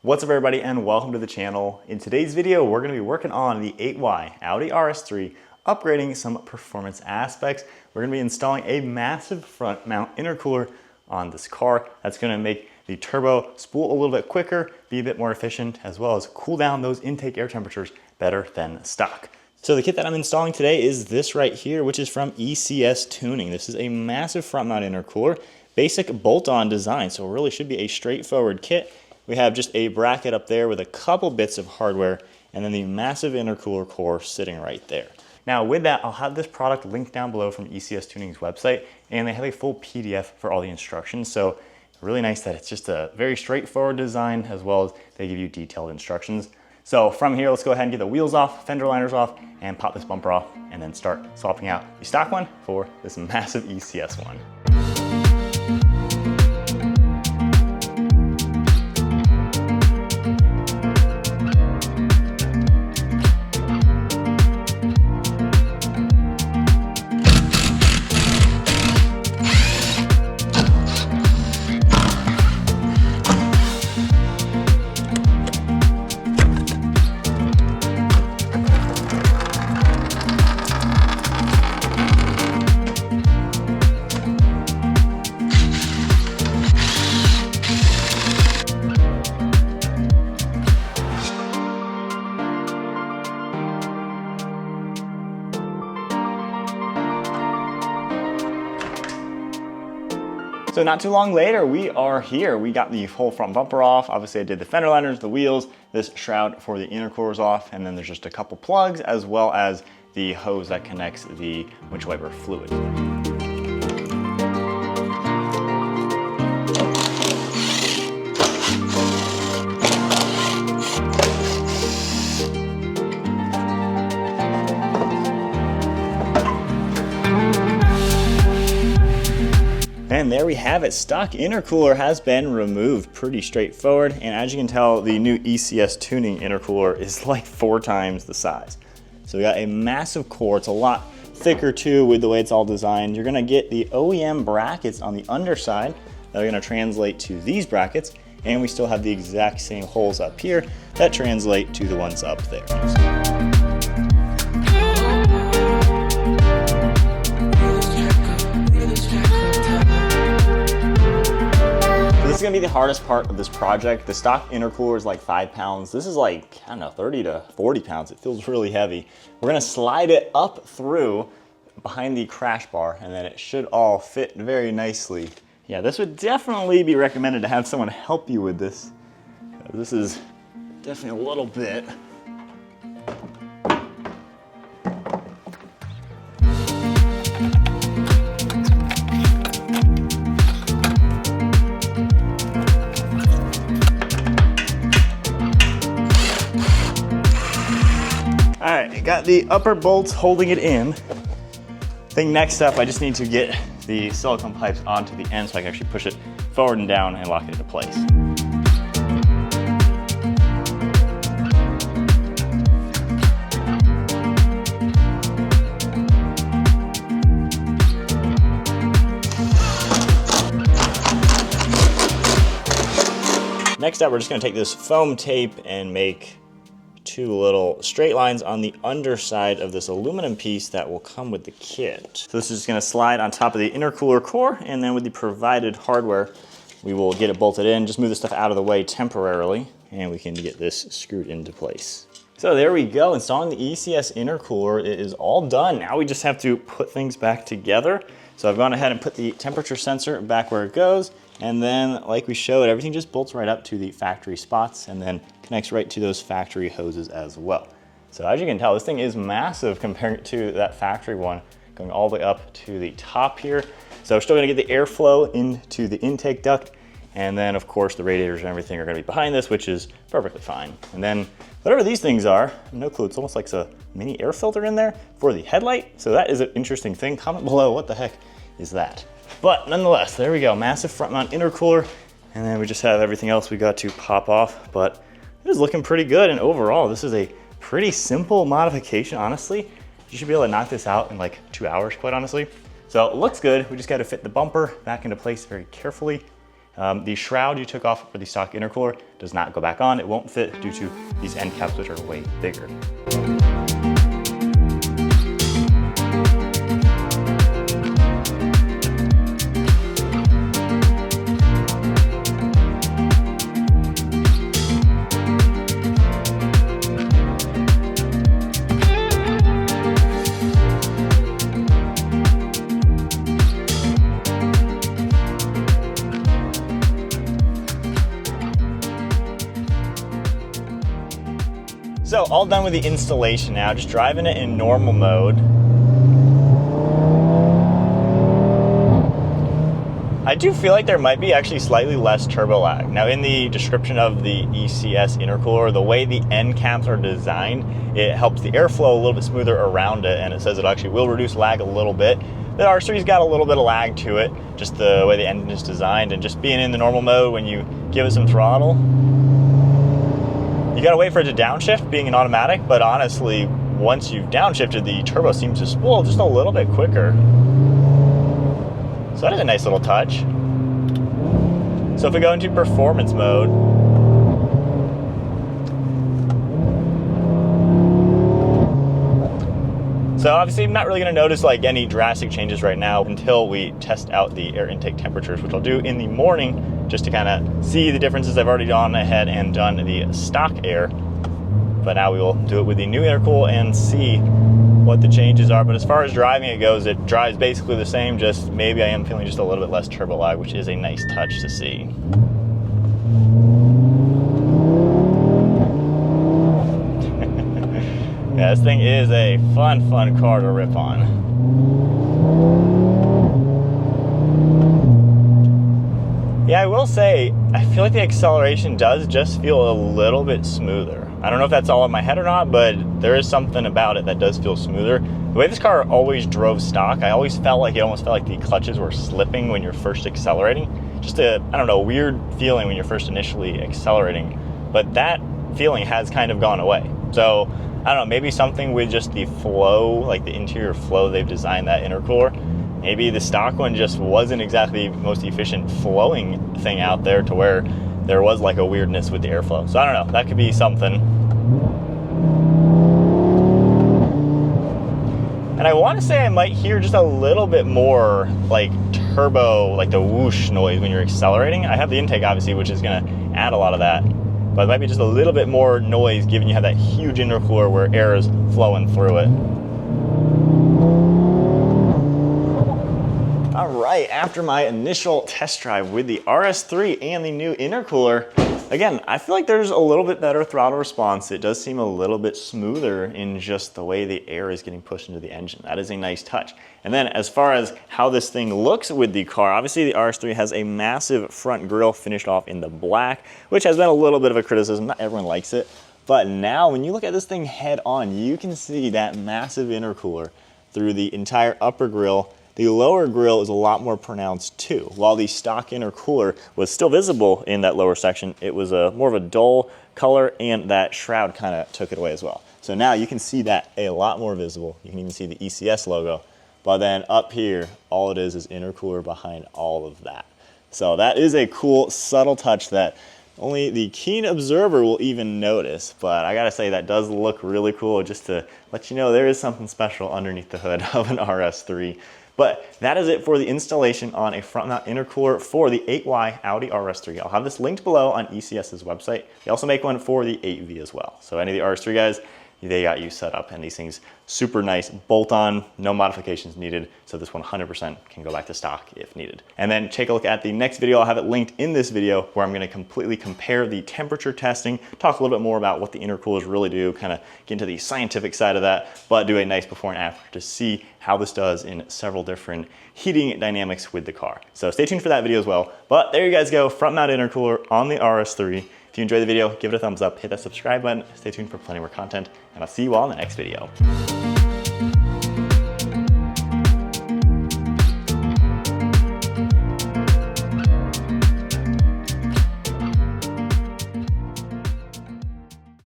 What's up everybody and welcome to the channel. In today's video, we're gonna be working on the 8Y Audi RS3, upgrading some performance aspects. We're gonna be installing a massive front mount intercooler on this car. That's gonna make the turbo spool a little bit quicker, be a bit more efficient, as well as cool down those intake air temperatures better than stock. So the kit that I'm installing today is this right here, which is from ECS Tuning. This is a massive front mount intercooler, basic bolt-on design, so it really should be a straightforward kit. We have just a bracket up there with a couple bits of hardware and then the massive intercooler core sitting right there. Now with that, I'll have this product linked down below from ECS Tuning's website, and they have a full PDF for all the instructions. So really nice that it's just a very straightforward design, as well as they give you detailed instructions. So from here, let's go ahead and get the wheels off, fender liners off, and pop this bumper off, and then start swapping out the stock one for this massive ECS one. So not too long later, we are here. We got the whole front bumper off. Obviously I did the fender liners, the wheels, this shroud for the intercoolers off, and then there's just a couple plugs as well as the hose that connects the windshield wiper fluid. And there we have it. Stock intercooler has been removed. Pretty straightforward. And as you can tell, the new ECS Tuning intercooler is like 4 times the size. So we got a massive core. It's a lot thicker too with the way it's all designed. You're gonna get the OEM brackets on the underside that are gonna translate to these brackets. And we still have the exact same holes up here that translate to the ones up there. This is gonna be the hardest part of this project. The stock intercooler is like 5 pounds. This is like, I don't know, 30 to 40 pounds. It feels really heavy. We're gonna slide it up through behind the crash bar, and then it should all fit very nicely. Yeah, this would definitely be recommended to have someone help you with this. This is definitely a little bit. All right, got the upper bolts holding it in. I think next up, I just need to get the silicone pipes onto the end so I can actually push it forward and down and lock it into place. Next up, we're just gonna take this foam tape and make 2 little straight lines on the underside of this aluminum piece that will come with the kit. So this is just gonna slide on top of the intercooler core, and then with the provided hardware, we will get it bolted in, just move this stuff out of the way temporarily, and we can get this screwed into place. So there we go, installing the ECS intercooler. It is all done. Now we just have to put things back together. So I've gone ahead and put the temperature sensor back where it goes, and then like we showed, everything just bolts right up to the factory spots and then connects right to those factory hoses as well. So as you can tell, this thing is massive compared to that factory one, going all the way up to the top here. So we're still gonna get the airflow into the intake duct, and then of course the radiators and everything are gonna be behind this, which is perfectly fine. And then whatever these things are, no clue, it's almost like a mini air filter in there for the headlight. So that is an interesting thing. Comment below, what the heck is that? But nonetheless, there we go, massive front mount intercooler, and then we just have everything else we got to pop off, but it is looking pretty good. And overall, this is a pretty simple modification, honestly. You should be able to knock this out in like 2 hours, quite honestly. So it looks good. We just got to fit the bumper back into place very carefully. The shroud you took off for the stock intercooler does not go back on. It won't fit due to these end caps, which are way bigger. So all done with the installation now, just driving it in normal mode. I do feel like there might be actually slightly less turbo lag. Now in the description of the ECS intercooler, the way the end caps are designed, it helps the airflow a little bit smoother around it, and it says it actually will reduce lag a little bit. The RS3's got a little bit of lag to it, just the way the engine is designed, and just being in the normal mode when you give it some throttle. You gotta wait for it to downshift, being an automatic, but honestly, once you've downshifted, the turbo seems to spool just a little bit quicker. So that is a nice little touch. So if we go into performance mode, so obviously I'm not really gonna notice like any drastic changes right now until we test out the air intake temperatures, which I'll do in the morning just to kind of see the differences. I've already gone ahead and done the stock air, but now we will do it with the new intercool and see what the changes are. But as far as driving it goes, it drives basically the same, just maybe I am feeling just a little bit less turbo lag, which is a nice touch to see. Yeah, this thing is a fun car to rip on. Yeah, I will say, I feel like the acceleration does just feel a little bit smoother. I don't know if that's all in my head or not, but there is something about it that does feel smoother. The way this car always drove stock, I always felt like it almost felt like the clutches were slipping when you're first accelerating. Just a, I don't know, weird feeling when you're first initially accelerating. But that feeling has kind of gone away. So, I don't know, maybe something with just the flow, like the interior flow they've designed that intercooler. Maybe the stock one just wasn't exactly the most efficient flowing thing out there to where there was like a weirdness with the airflow. So I don't know, that could be something. And I want to say I might hear just a little bit more like turbo, like the whoosh noise when you're accelerating. I have the intake obviously, which is going to add a lot of that. But it might be just a little bit more noise given you have that huge intercooler where air is flowing through it. All right, after my initial test drive with the RS3 and the new intercooler, again, I feel like there's a little bit better throttle response. It does seem a little bit smoother in just the way the air is getting pushed into the engine. That is a nice touch. And then as far as how this thing looks with the car, obviously the RS3 has a massive front grille finished off in the black, which has been a little bit of a criticism. Not everyone likes it. But now when you look at this thing head on, you can see that massive intercooler through the entire upper grille. The lower grille is a lot more pronounced too. While the stock intercooler was still visible in that lower section, it was more of a dull color, and that shroud kind of took it away as well. So now you can see that a lot more visible. You can even see the ECS logo. But then up here, all it is intercooler behind all of that. So that is a cool, subtle touch that only the keen observer will even notice. But I gotta say, that does look really cool, just to let you know there is something special underneath the hood of an RS3. But that is it for the installation on a front mount intercooler for the 8Y Audi RS3. I'll have this linked below on ECS's website. They also make one for the 8V as well. So any of the RS3 guys, they got you set up, and these things super nice, bolt on, no modifications needed. So this 100% can go back to stock if needed. And then take a look at the next video. I'll have it linked in this video where I'm gonna completely compare the temperature testing, talk a little bit more about what the intercoolers really do, kind of get into the scientific side of that, but do a nice before and after to see how this does in several different heating dynamics with the car. So stay tuned for that video as well. But there you guys go, front mount intercooler on the RS3. If you enjoyed the video, give it a thumbs up, hit that subscribe button, stay tuned for plenty more content, and I'll see you all in the next video.